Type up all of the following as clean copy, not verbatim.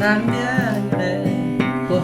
Đang nhớ để cô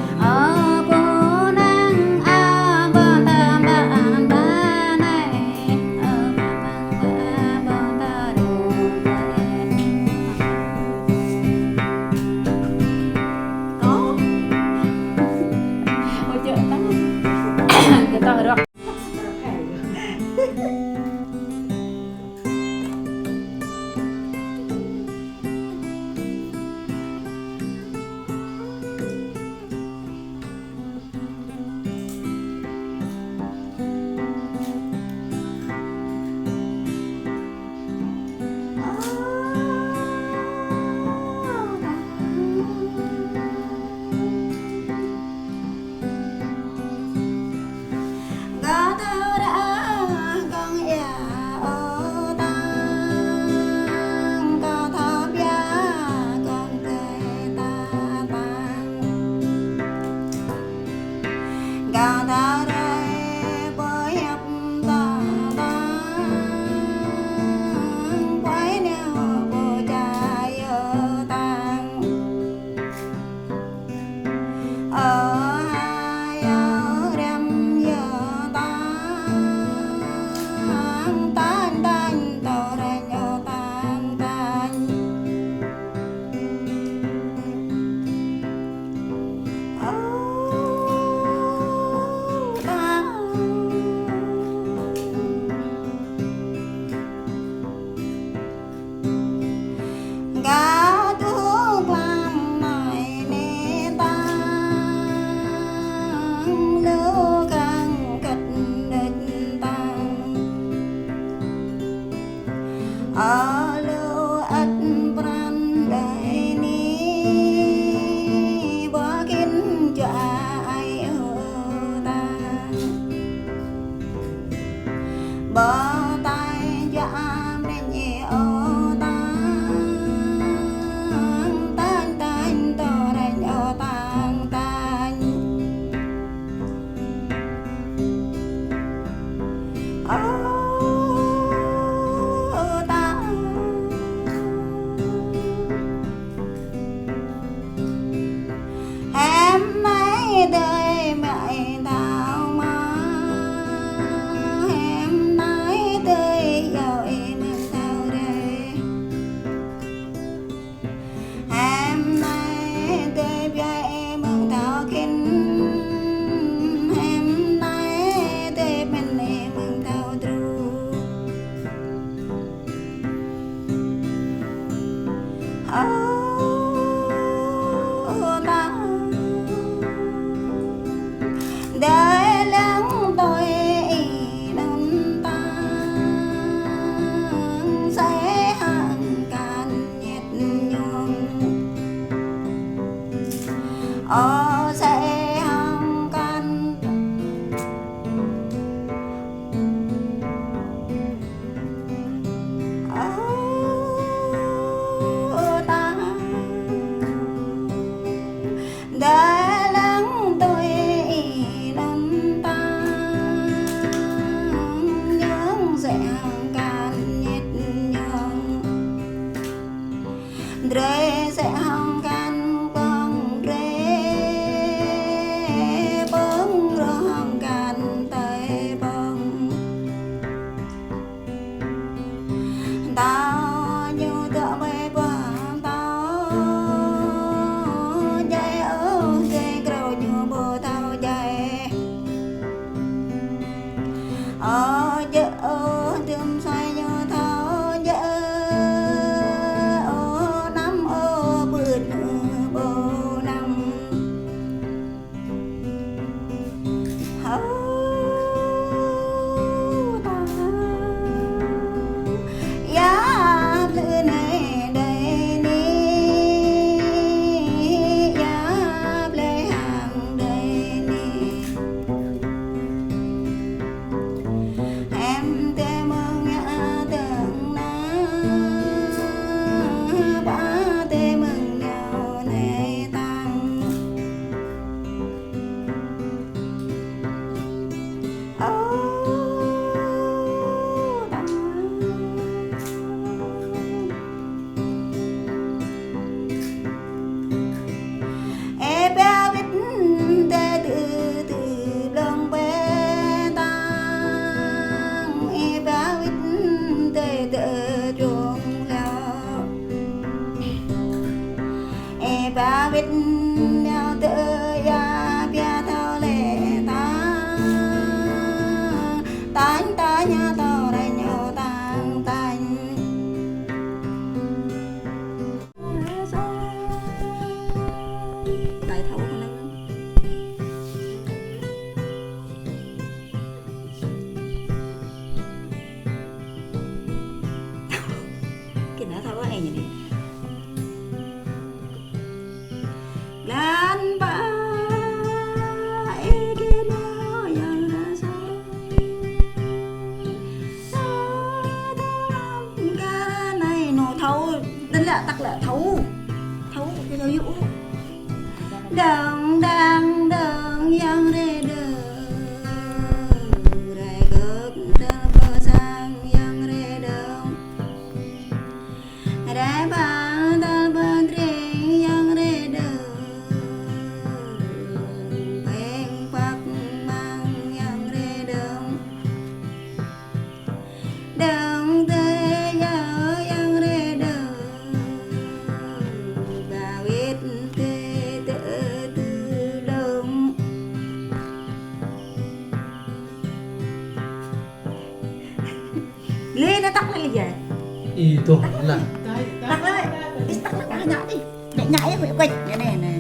bà biết nhau tự ya bia thao lệ tánh ta nhà tao đây nhau tang tánh đại thấu con đấy cái nào thấu anh nhỉ lan ba cái nào yang ra sao cái này nó thấu đến là tắc là thấu cái thấu dữ đằng đằng đằng yang re đờ re gớp ta bơ sang yang re đờ re ba ta bơ tre yang re đờ beng pak mang yang re đờ đằng tê yang re đờ bà biết tê tự tư đông Lê nó tắt lên là gì? Itu lah. Tắt lên, tắt lên cả nhỏ đi, nhảy nhảy quay quay, này này